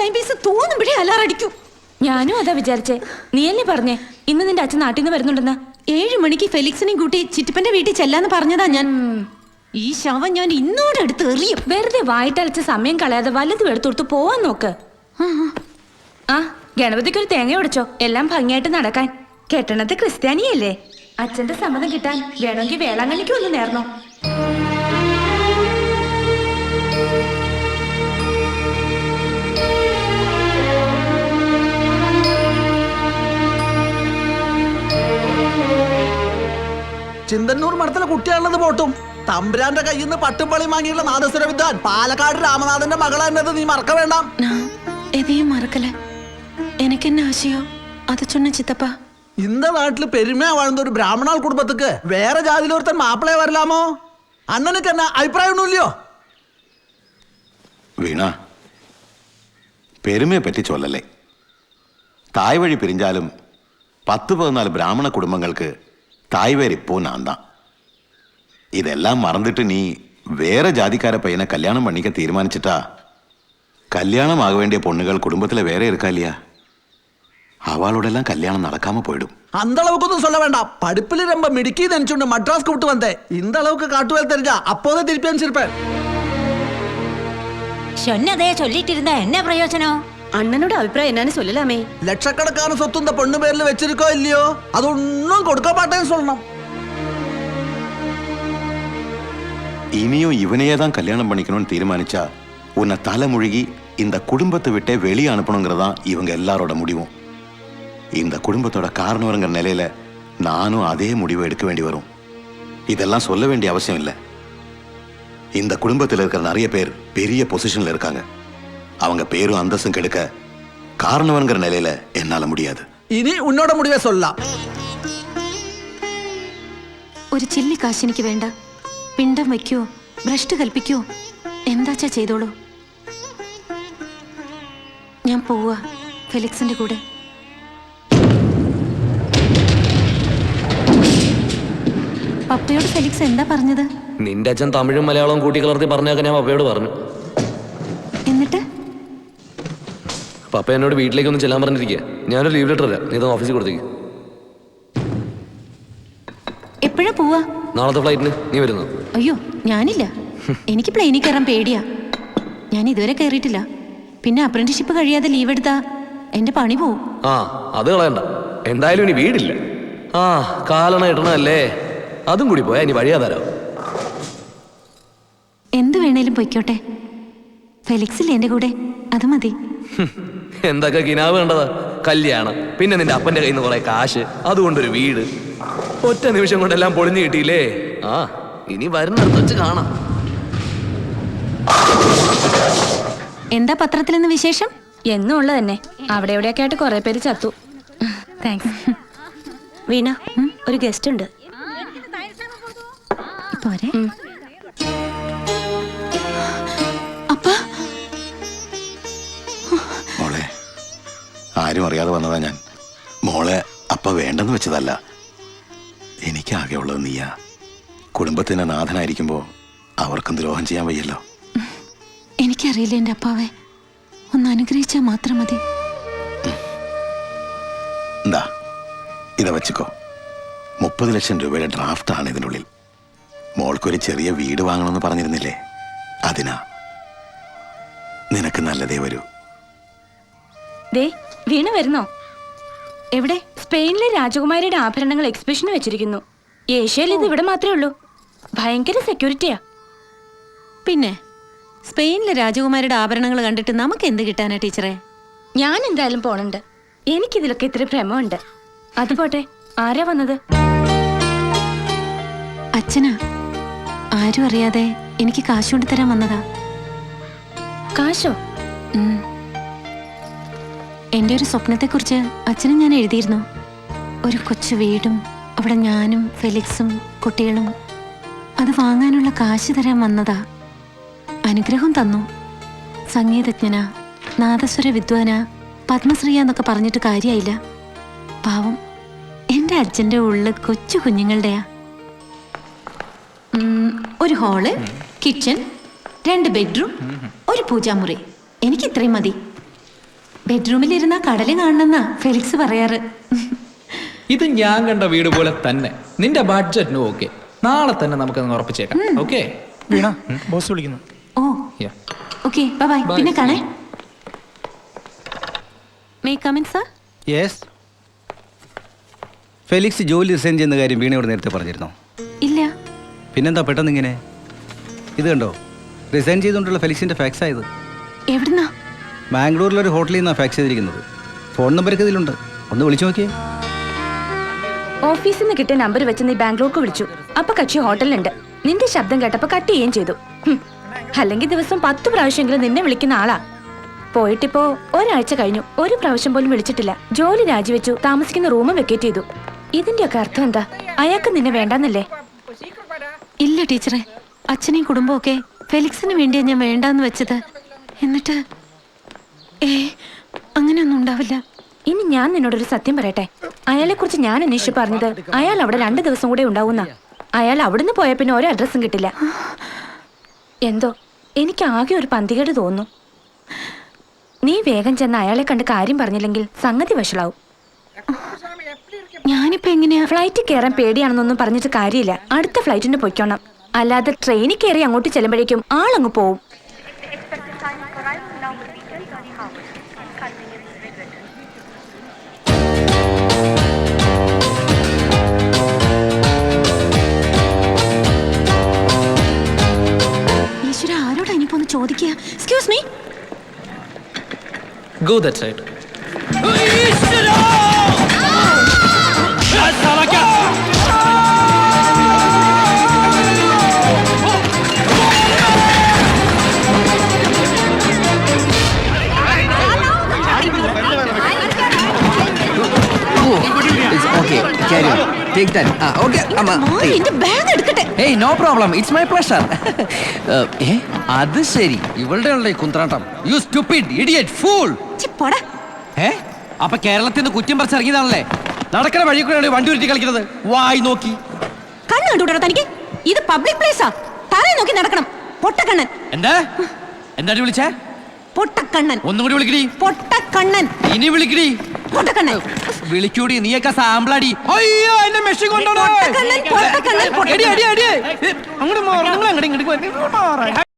Time piece തോന്നുമ്പോഴേ alarm അടിക്കും. ഞാനും അതാ വിചാരിച്ചേ. നീയല്ലേ പറഞ്ഞേ ഇന്ന് നിന്റെ അച്ഛൻ നാട്ടിൽ നിന്ന് വരുന്നുണ്ടെന്ന്? 7 മണിക്ക് ഫെലിക്സിനെയും കൂട്ടി ചിറ്റപ്പന്റെ വീട്ടിൽ ചെല്ലാന്ന് പറഞ്ഞതാ ഞാൻ. ഈ ശവം ഞാൻ ഇന്നോടെ എടുത്ത് എറിയും. വെറുതെ വായിട്ടലച്ച സമയം കളയാതെ വല്ലതും എടുത്തു പോവാൻ നോക്ക്. ആ ഗണപതിക്ക് ഒരു തേങ്ങ ഉടച്ചോ, എല്ലാം ഭംഗിയായിട്ട് നടക്കാൻ. കെട്ടണത് ക്രിസ്ത്യാനിയല്ലേ, അച്ഛന്റെ സമ്മതം കിട്ടാൻ വേണമെങ്കിൽ വേളാങ്കണ്ണിക്ക് ഒന്ന് നേർന്നോ. ചിന്തന്നൂർ മഠത്തിലെ കുട്ടിയാണത് പോട്ടും. തമ്പുരാന്റെ കയ്യിൽ നിന്ന് പട്ടുംപളി വാങ്ങിയുള്ള നാദസ്വര വിദ്വാൻ പാലക്കാട് രാമനാഥന്റെ മകളെന്നത് നീ മറക്ക വേണ്ടാം. എதையும் மறக்கல. எனக்கு என்ன ஆசையோ அதை சொன்ன சித்தப்பா. இந்த നാട്ടില് പെരുമയാ വാഴുന്ന ഒരു ബ്രാഹ്മണാൾ കുടുംബത്തിക്ക് വേറെ ജാതിയിലൊരുത്തൻ മാപ്പിളയെ വരലാമോ? അണ്ണനക്ക് എന്നാ അഭിപ്രായമൊന്നുമില്ലയോ? വീണ, പെരുമയെ പറ്റി ചൊല്ലല്ലേ. തായ് വഴി പിരിഞ്ഞാലും 10-14 ബ്രാഹ്മണ കുടുംബങ്ങൾക്ക് തായ് വേരിപ്പോ നാന്താ. ഇതെല്ലാം മറന്നിട്ട് നീ വേറെ ജാതിക്കാരെ പയ്യനെ കല്യാണം പണിക്കാൻ തീരുമാനിച്ചിട്ടാ കല്യാണമാക വേണ്ടിയ പൊണ്ണുകൾ കുടുംബത്തിലെ വേറെ എടുക്കാലിയാ. അവളോടെല്ലാം കല്യാണം നടക്കാമ പോയിടും. அந்த அளவுக்கு சொல்ல வேண்டாம். படிப்புல ரொம்ப மிடுக்கி நினைச்சுண்டு மட்ராஸ்க்கு விட்டு வந்தேன். இந்த அளவுக்கு காட்டுவேல் தெரிஞ்சா அப்போதே திருப்பி அனுப்பிச்சிருப்பேன். சொன்னதே சொல்லிட்டு இருந்தா என்ன பிரயோஜனம்? അണ്ണനോട് അഭിപ്രായം എന്നാണ് சொல்லலாமே. ലക്ഷക്കണക്കാണ് സ്വത്ത് இந்த பொண்ணு പേരിൽ വെച്ചിരിക്കോ ഇല്ലയോ അതൊന്നും കൊടുക്കാൻ പാട്ടേന്ന് சொல்லണം. இனியும் இவனையே தான் கல்யாணம் பண்ணிக்கணும்னு தீர்மானிச்சா உன்னை தலைமுழுகி இந்த குடும்பத்தை விட்டே வெளியே அனுப்பணுங்கிறதான் இவங்க எல்லாரோட முடிவும். இந்த குடும்பத்தோட காரணவருங்கிற நிலையில நானும் அதே முடிவை எடுக்க வேண்டி வரும். இதெல்லாம் சொல்ல வேண்டிய அவசியம் இல்லை. இந்த குடும்பத்தில் இருக்கிற நிறைய பேர் பெரிய பொசிஷன்ல இருக்காங்க. அவங்க பேரும் அந்தஸ்தும் கெடுக்க காரணவருங்கிற நிலையில என்னால முடியாது. ഇനി ഉന്നോட முடிவை சொல்லலாம். ഒരു ചില്ലി കാശ് എനിക്ക് വേണ്ട. പിണ്ടം വയ്ക്കോ ഭ്രഷ്ട് കൽപ്പിക്കോ എന്താച്ചാ ചെയ്തോളൂ. ഞാൻ പോവാ ഫെലിക്സിന്റെ കൂടെ. പപ്പയോട് ഫെലിക്സ് എന്താ പറഞ്ഞത്? നിന്റെ അച്ഛൻ തമിഴും മലയാളവും കൂട്ടിക്കലർത്തി പറഞ്ഞൊക്കെ ഞാൻ പപ്പയോട് പറഞ്ഞു. എന്നിട്ട് പപ്പ എന്നോട് വീട്ടിലേക്കൊന്ന് ചെല്ലാൻ പറഞ്ഞിരിക്കുക. ഞാനൊരു ലീവ് ലെറ്റർ തരാം, നീ ഇത് ഓഫീസിൽ കൊടുത്തേക്ക്. എപ്പോഴാ പോവാ? നാളത്തെ ഫ്ലൈറ്റിന് നീ വരുന്നു? അയ്യോ ഞാനില്ല, എനിക്ക് പ്ലെയിനിൽ കയറാൻ പേടിയാ. ഞാൻ ഇതുവരെ കയറിയിട്ടില്ല. പിന്നെ അപ്രന്റീഷിപ്പ് കഴിയാതെ ലീവ് എടുത്താ എന്റെ പണി പോവും. ആ അത് കളയണ്ട, എന്തായാലും ഇനി വീടില്ല. ആ കാലണ ഇടണല്ലേ, അതും കൂടി പോയാ ഇനി വഴിയാ തരാം. എന്ത് വേണേലും പൊയ്ക്കോട്ടെ, ഫെലിക്സ് ഇല്ലേ എന്റെ കൂടെ, അത് മതി. എന്തൊക്കെ കിനാവ് വേണ്ടതാ? കല്യാണം, പിന്നെ നിന്റെ അപ്പന്റെ കയ്യിൽ നിന്ന് കുറെ കാശ്, അതുകൊണ്ടൊരു വീട്. ഒറ്റ നിമിഷം കൊണ്ടെല്ലാം പൊളിഞ്ഞു കിട്ടിയില്ലേ? ആ ഇനി വരുന്നിടത്ത് വെച്ച് കാണാം. എന്താ പത്രത്തിൽ നിന്ന് വിശേഷം? എന്നും ഉള്ളത് തന്നെ. അവിടെ എവിടെയൊക്കെ ആയിട്ട് കുറെ പേര് ചത്തു. താങ്ക്സ്. വീണ, ഒരു ഗസ്റ്റ് ഉണ്ട്. പോരെ അപ്പാ. മോളെ, ആരും അറിയാതെ വന്നതാ ഞാൻ. മോളെ അപ്പ വേണ്ടെന്ന് വെച്ചതല്ല. എനിക്കാകെ ഉള്ളത് നീയാ. കുടുംബത്തിന്റെ നാഥനായിരിക്കുമ്പോ അവർക്കും ദ്രോഹം ചെയ്യാൻ വയ്യല്ലോ. എനിക്കറിയില്ല എൻ്റെ അപ്പാവെ, ഒന്ന് അനുഗ്രഹിച്ചാൽ മാത്രം മതി. എന്താ ഇത വെച്ചിക്കോ. 30 ലക്ഷം രൂപയുടെ ഡ്രാഫ്റ്റ് ആണ് ഇതിനുള്ളിൽ. മോൾക്കൊരു ചെറിയ വീട് വാങ്ങണമെന്ന് പറഞ്ഞിരുന്നില്ലേ, അതിനാ. നിനക്ക് നല്ലതേ വരൂ. ദേ വീണ വരുന്നോ? എവിടെ? സ്പെയിനിലെ രാജകുമാരിയുടെ ആഭരണങ്ങൾ എക്സിബിഷന് വെച്ചിരിക്കുന്നു. ഏഷ്യയിൽ ഇത് ഇവിടെ മാത്രമേ ഉള്ളൂ. ഭയങ്കര സെക്യൂരിറ്റിയാ. പിന്നെ സ്പെയിനിലെ രാജകുമാരുടെ ആഭരണങ്ങൾ കണ്ടിട്ട് നമുക്ക് എന്ത് കിട്ടാനാ ടീച്ചറെ? ഞാൻ എന്തായാലും പോണുണ്ട്. എനിക്കിതിലൊക്കെ ഇത്ര ഭ്രമമുണ്ട്. അതുപോട്ടെ, ആരാ വന്നത്? അച്ഛനാ. ആരും അറിയാതെ എനിക്ക് കാശ് കൊണ്ട് തരാൻ വന്നതാ. കാശോ? എൻ്റെ ഒരു സ്വപ്നത്തെക്കുറിച്ച് അച്ഛനും ഞാൻ എഴുതിയിരുന്നു. ഒരു കൊച്ചു വീടും അവിടെ ഞാനും ഫെലിക്സും കുട്ടികളും. അത് വാങ്ങാനുള്ള കാശ് തരാൻ വന്നതാ. അനുഗ്രഹം തന്നു. സംഗീതജ്ഞനാ, നാദസ്വര വിദ്വാനാ, പത്മശ്രീയാന്നൊക്കെ പറഞ്ഞിട്ട് കാര്യമായില്ല. പാവം എൻ്റെ അച്ഛൻ്റെ ഉള്ളിൽ കൊച്ചു കുഞ്ഞുങ്ങളുടെയാ. ഒരു ഹാള്, കിച്ചൺ, 2 ബെഡ്റൂം, ഒരു പൂജാമുറി. എനിക്ക് ഇത്രയും മതി. ബെഡ്റൂമിലിരുന്ന കടല് കാണണമെന്നാ ഫെലിക്സ് പറയാറ്. ഇത് ഞാൻ കണ്ട വീട് പോലെ തന്നെ. നിന്റെ ബഡ്ജറ്റിനും ഓക്കെ. നാളെ തന്നെ നമുക്കത് ഉറപ്പിച്ചേക്കാം. ഓക്കെ വീണ, ബോസ് വിളിക്കുന്നു. Oh okay, bye. പിന്നെ കാണേ. May come in sir? Yes. Felix ജോലി റിസൈൻ ചെയ്യുന്ന കാര്യം വീണയോട് നേരത്തെ പറഞ്ഞിരുന്നോ? ഇല്ല. പിന്നെന്താ പെട്ടെന്ന് ഇങ്ങനെ? ഇത് കണ്ടോ, റിസൈൻ ചെയ്തുകൊണ്ടുള്ള ഫെലിക്സിന്റെ ഫാക്സ് ആയത്. എവിടുന്നാ? ബാംഗ്ലൂരിലൊരു ഹോട്ടലിൽ നിന്നാണ് ഫാക്സ് ചെയ്തിരിക്കുന്നത്. ഫോൺ നമ്പരൊക്കെ ഇതിലുണ്ട്, ഒന്ന് വിളിച്ചു നോക്കിയേ. ഓഫീസിൽ നിന്ന് കിട്ടിയ നമ്പർ വെച്ച് നീ ബാംഗ്ലൂർക്ക് വിളിച്ചു. അപ്പൊ കക്ഷി ഹോട്ടലിലുണ്ട്. നിന്റെ ശബ്ദം കേട്ടപ്പോ കട്ട് ചെയ്യുകയും ചെയ്തു. അല്ലെങ്കിൽ ദിവസം 10 പ്രാവശ്യമെങ്കിലും നിന്നെ വിളിക്കുന്ന ആളാ. പോയിട്ടിപ്പോ ഒരാഴ്ച കഴിഞ്ഞു, ഒരു പ്രാവശ്യം പോലും വിളിച്ചിട്ടില്ല. ജോലി രാജിവെച്ചു, താമസിക്കുന്ന റൂം വെക്കേറ്റ് ചെയ്തു. ഇതിന്റെയൊക്കെ അർത്ഥം എന്താ? അയാൾക്ക് നിന്നെ വേണ്ടാന്നല്ലേ? ഇല്ല ടീച്ചറെ, അച്ഛനെയും കുടുംബമൊക്കെ ഫെലിക്സിന് വേണ്ടിയാ ഞാൻ വേണ്ടാന്ന് വെച്ചത്. എന്നിട്ട് അങ്ങനെയൊന്നും ഉണ്ടാവില്ല. ഇനി ഞാൻ നിന്നോടൊരു സത്യം പറയട്ടെ. അയാളെ കുറിച്ച് ഞാൻ അന്വേഷിച്ചു പറഞ്ഞത് അയാൾ അവിടെ 2 ദിവസം കൂടെ ഉണ്ടാവുന്ന. അയാൾ അവിടുന്ന് പോയ പിന്നെ ഒരു അഡ്രസ്സും കിട്ടില്ല. എന്തോ എനിക്ക് ആകെ ഒരു പന്തികേട് തോന്നുന്നു. നീ വേഗം ചെന്ന് അയാളെ കണ്ട് കാര്യം പറഞ്ഞില്ലെങ്കിൽ സംഗതി വഷളാവും. ഞാനിപ്പോ എങ്ങനെയാ? ഫ്ലൈറ്റിൽ കയറാൻ പേടിയാണെന്നൊന്നും പറഞ്ഞിട്ട് കാര്യമില്ല. അടുത്ത ഫ്ലൈറ്റിന് പൊയ്ക്കോണം. അല്ലാതെ ട്രെയിനിൽ കയറി അങ്ങോട്ട് ചെല്ലുമ്പോഴേക്കും ആളങ്ങ് പോവും. ഈശ്വര, ആരോടാ ഇനിയിപ്പോ ഒന്ന് ചോദിക്കുക? Excuse me. Go that side. അത് ശരി, ഇവളുടെ കുന്ത്രാട്ടം. You stupid idiot fool. അപ്പൊ കേരളത്തിൽ നിന്ന് കുറ്റം പറിച്ചിറങ്ങിയതാണല്ലേ? നടക്കണ വഴി കൂടെ വണ്ടി ഉരുട്ടി കളിക്കുന്നത്. വായി നോക്കി കണ്ണു കണ്ടുകൂടാ തനിക്ക്? ഇത് പബ്ലിക് പ്ലേസാ. തറയെ നോക്കി നടക്കണം. പൊട്ടക്കണ്ണൻ. എന്താ എന്താ വിളിച്ചേ? പൊട്ടക്കണ്ണൻ. ഒന്നും കൂടി വിളിക്കടി. പൊട്ടക്കണ്ണൻ. ഇനി വിളിക്കടി. പൊട്ടക്കണ്ണൻ. വിളിക്കൂടി, നീയൊക്കെ സാമ്പിളാടി. അയ്യോ, എന്റെ മെഷീൻ കൊണ്ടോ. പൊട്ടക്കണ്ണൻ, പൊട്ടക്കണ്ണൻ, പൊട്ടക്കണ്ണൻ. അങ്ങോട്ട് മാറി, നിങ്ങൾ അങ്ങോട്ട് ഇങ്ങോട്ട്